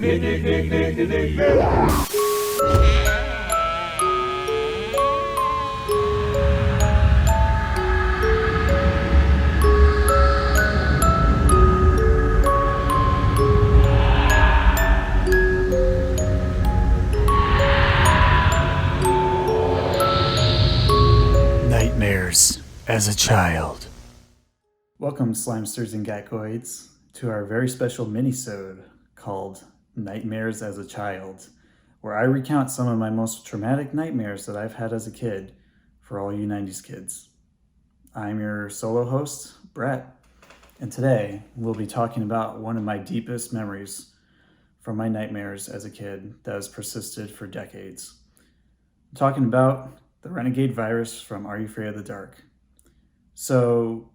Nightmares as a child. Welcome, Slimesters and Geckoids, to our very special minisode called Nightmares as a Child, where I recount some of my most traumatic nightmares that I've had as a kid for all you 90s kids. I'm your solo host, Brett, and today we'll be talking about one of my deepest memories from my nightmares as a kid that has persisted for decades. I'm talking about the Renegade Virus from Are You Afraid of the Dark? So,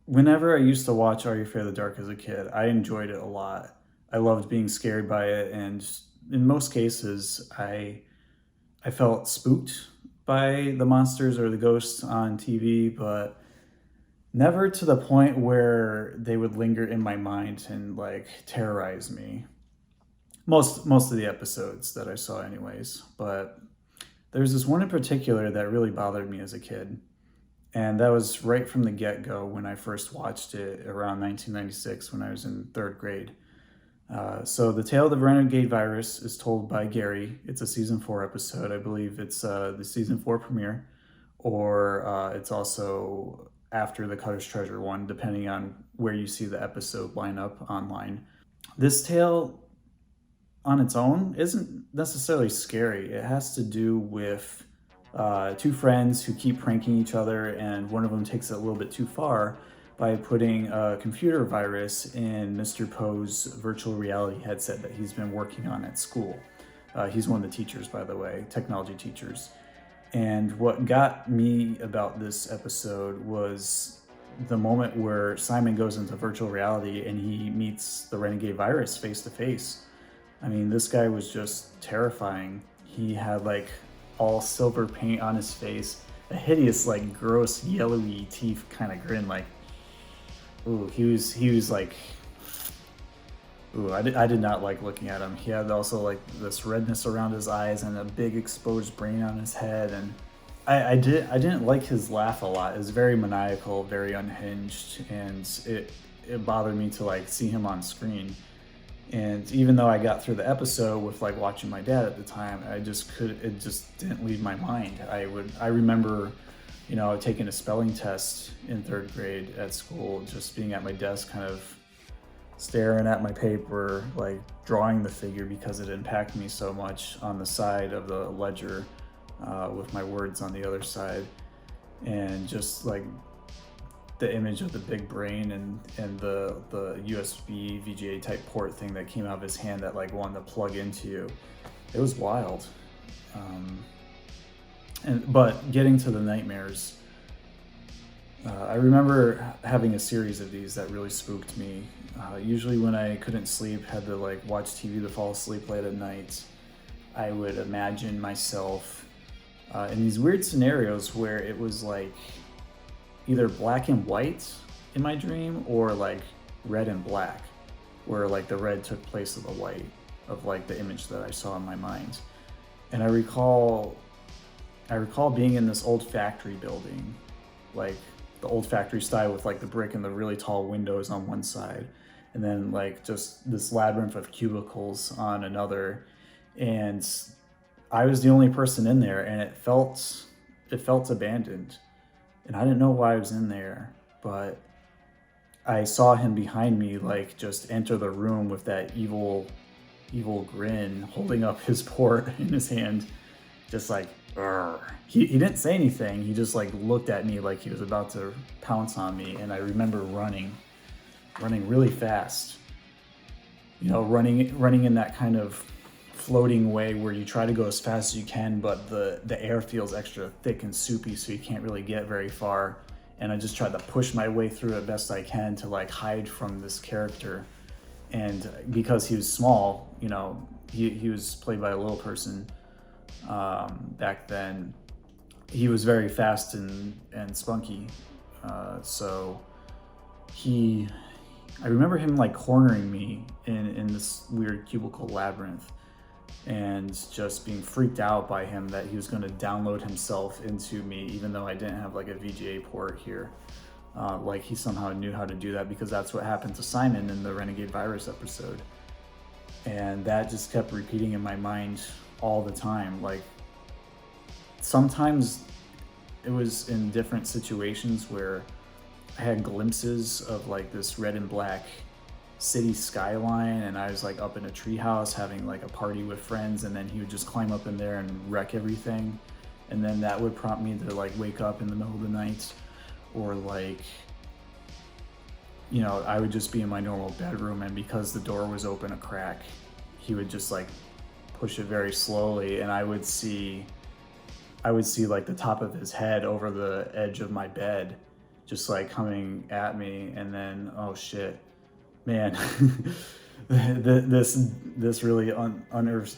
whenever I used to watch Are You Afraid of the Dark as a kid, I enjoyed it a lot. I loved being scared by it, and in most cases, I felt spooked by the monsters or the ghosts on TV, but never to the point where they would linger in my mind and like terrorize me. Most of the episodes that I saw anyways, but there's this one in particular that really bothered me as a kid. And that was right from the get-go when I first watched it around 1996 when I was in third grade. So the tale of the Renegade Virus is told by Gary. It's a season 4 episode. I believe it's the season 4 premiere, or it's also after the Cutter's Treasure one, depending on where you see the episode line up online. This tale on its own isn't necessarily scary. It has to do with two friends who keep pranking each other, and one of them takes it a little bit too far by putting a computer virus in Mr. Poe's virtual reality headset that he's been working on at school. He's one of the teachers, by the way, technology teachers. And what got me about this episode was the moment where Simon goes into virtual reality and he meets the Renegade Virus face to face. I mean, this guy was just terrifying. He had like all silver paint on his face, a hideous, like gross, yellowy teeth kind of grin. Like, ooh, he was like, ooh, I did not like looking at him. He had also like this redness around his eyes and a big exposed brain on his head. And I didn't like his laugh a lot. It was very maniacal, very unhinged, and it bothered me to like see him on screen. And even though I got through the episode with like watching my dad at the time, it just didn't leave my mind. I remember, taking a spelling test in third grade at school, just being at my desk, kind of staring at my paper, like drawing the figure because it impacted me so much on the side of the ledger with my words on the other side. And just like the image of the big brain and the USB VGA type port thing that came out of his hand that like wanted to plug into you. It was wild. But getting to the nightmares, I remember having a series of these that really spooked me. Usually when I couldn't sleep, had to like watch TV to fall asleep late at night, I would imagine myself in these weird scenarios where it was like either black and white in my dream or like red and black, where like the red took place of the white of like the image that I saw in my mind. And I recall being in this old factory building, like the old factory style with like the brick and the really tall windows on one side, and then like just this labyrinth of cubicles on another. And I was the only person in there, and it felt abandoned. And I didn't know why I was in there, but I saw him behind me, like just enter the room with that evil grin, holding up his port in his hand, just like, Urgh. He didn't say anything. He just like looked at me like he was about to pounce on me. And I remember running really fast, running in that kind of floating way where you try to go as fast as you can, but the air feels extra thick and soupy, so you can't really get very far. And I just tried to push my way through it best I can to like hide from this character. And because he was small, he was played by a little person back then. He was very fast and spunky, so he I remember him like cornering me in this weird cubicle labyrinth, and just being freaked out by him that he was going to download himself into me, even though I didn't have like a VGA port here. Like he somehow knew how to do that, because that's what happened to Simon in the Renegade Virus episode. And that just kept repeating in my mind all the time. Like sometimes it was in different situations where I had glimpses of like this red and black city skyline, and I was like up in a treehouse having like a party with friends, and then he would just climb up in there and wreck everything. And then that would prompt me to like wake up in the middle of the night, or like, you know, I would just be in my normal bedroom, and because the door was open a crack, he would just like push it very slowly, and I would see like the top of his head over the edge of my bed, just like coming at me. And then, oh shit, man, this really unearths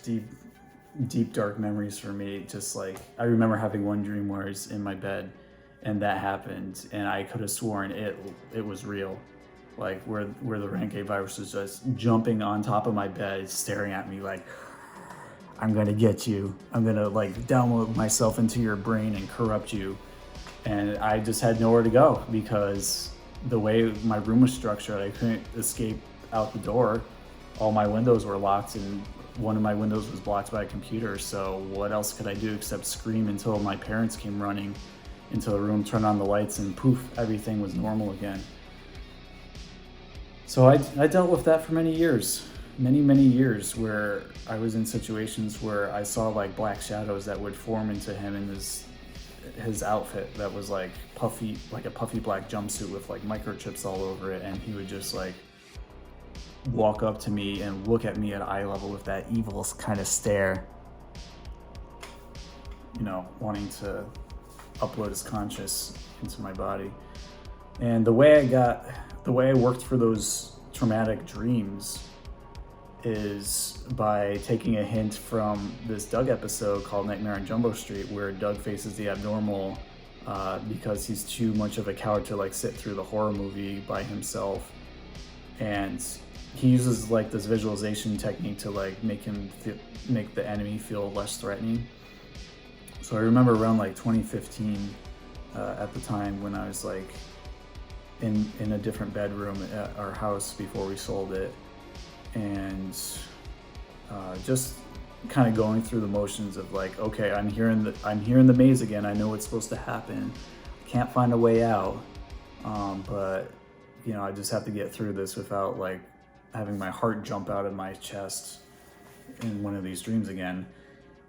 deep dark memories for me. Just like, I remember having one dream where I was in my bed and that happened, and I could have sworn it was real. Like where the Renegade Virus was just jumping on top of my bed, staring at me like, I'm gonna get you. I'm gonna like download myself into your brain and corrupt you. And I just had nowhere to go, because the way my room was structured, I couldn't escape out the door. All my windows were locked, and one of my windows was blocked by a computer. So what else could I do except scream until my parents came running into the room, turned on the lights, and poof, everything was normal again. So I dealt with that for many years, many years, where I was in situations where I saw like black shadows that would form into him in his outfit that was like puffy, like a puffy black jumpsuit with like microchips all over it, and he would just like walk up to me and look at me at eye level with that evil kind of stare, you know, wanting to upload his conscious into my body. And the way I worked for those traumatic dreams is by taking a hint from this Doug episode called Nightmare on Jumbo Street, where Doug faces the abnormal because he's too much of a coward to like sit through the horror movie by himself. And he uses like this visualization technique to like make the enemy feel less threatening. So I remember around like 2015, at the time when I was like in a different bedroom at our house before we sold it, and just kind of going through the motions of like, okay, I'm here in the maze again. I know what's supposed to happen. Can't find a way out, but you know, I just have to get through this without like having my heart jump out of my chest in one of these dreams again.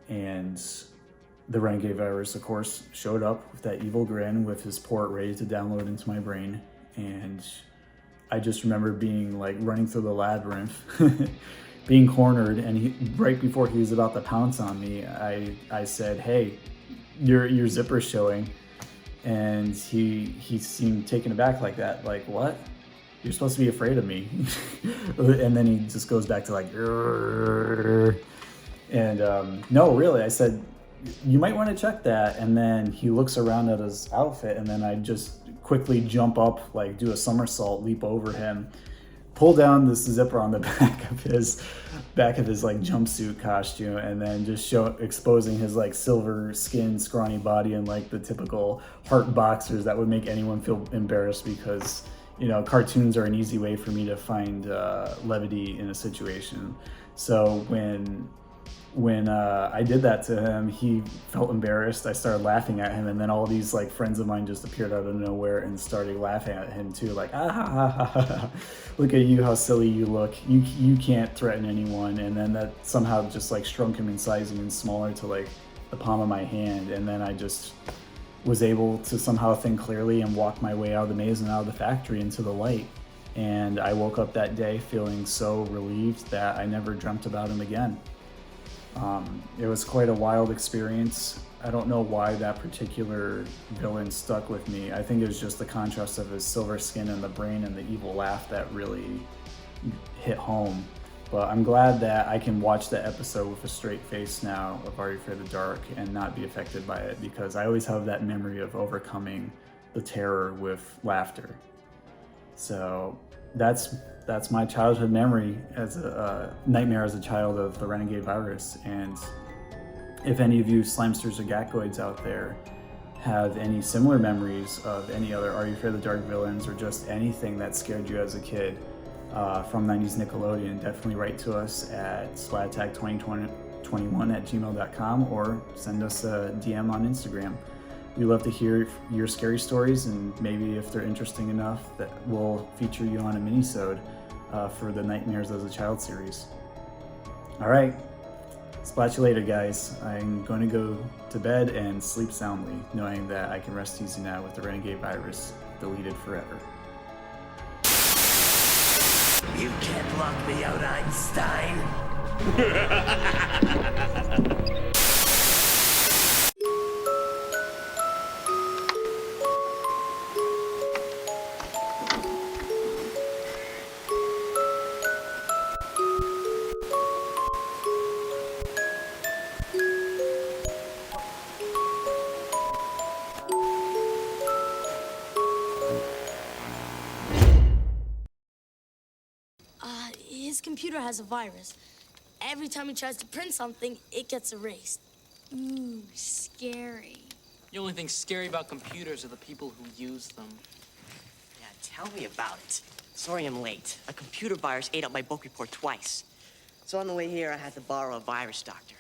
And the Renegade Virus, of course, showed up with that evil grin with his port ready to download into my brain. And I just remember being like running through the labyrinth, being cornered, and right before he was about to pounce on me, I said, "Hey, your zipper's showing," and he seemed taken aback like that, like, "What? You're supposed to be afraid of me?" And then he just goes back to like, "Rrr." And no, really, I said, "You might want to check that." And then he looks around at his outfit, and then I just quickly jump up, like do a somersault, leap over him, pull down this zipper on the back of his like jumpsuit costume, and then just exposing his like silver skin, scrawny body, and like the typical heart boxers that would make anyone feel embarrassed, because, you know, cartoons are an easy way for me to find levity in a situation. So when I did that to him, he felt embarrassed. I started laughing at him, and then all these like friends of mine just appeared out of nowhere and started laughing at him too, like, ah ha ha ha, ha. Look at you, how silly you look. You can't threaten anyone. And then that somehow just like shrunk him in size even smaller to like the palm of my hand. And then I just was able to somehow think clearly and walk my way out of the maze and out of the factory into the light. And I woke up that day feeling so relieved that I never dreamt about him again. It was quite a wild experience. I don't know why that particular villain stuck with me. I think it was just the contrast of his silver skin and the brain and the evil laugh that really hit home. But I'm glad that I can watch the episode with a straight face now of Are You Afraid of the Dark and not be affected by it, because I always have that memory of overcoming the terror with laughter. So that's my childhood memory as a nightmare as a child of the Renegade Virus. And if any of you slimesters or gackoids out there have any similar memories of any other Are You Afraid of the Dark villains or just anything that scared you as a kid from 90s Nickelodeon, definitely write to us at splattack2021@gmail.com or send us a DM on Instagram. We love to hear your scary stories, and maybe if they're interesting enough that we'll feature you on a minisode for the Nightmares as a Child series. All right, splat you later, guys. I'm going to go to bed and sleep soundly, knowing that I can rest easy now with the Renegade Virus deleted forever. You can't lock me out, Einstein. His computer has a virus. Every time he tries to print something, it gets erased. Ooh, scary. The only thing scary about computers are the people who use them. Yeah, tell me about it. Sorry I'm late. A computer virus ate up my book report twice. So on the way here, I had to borrow a virus doctor.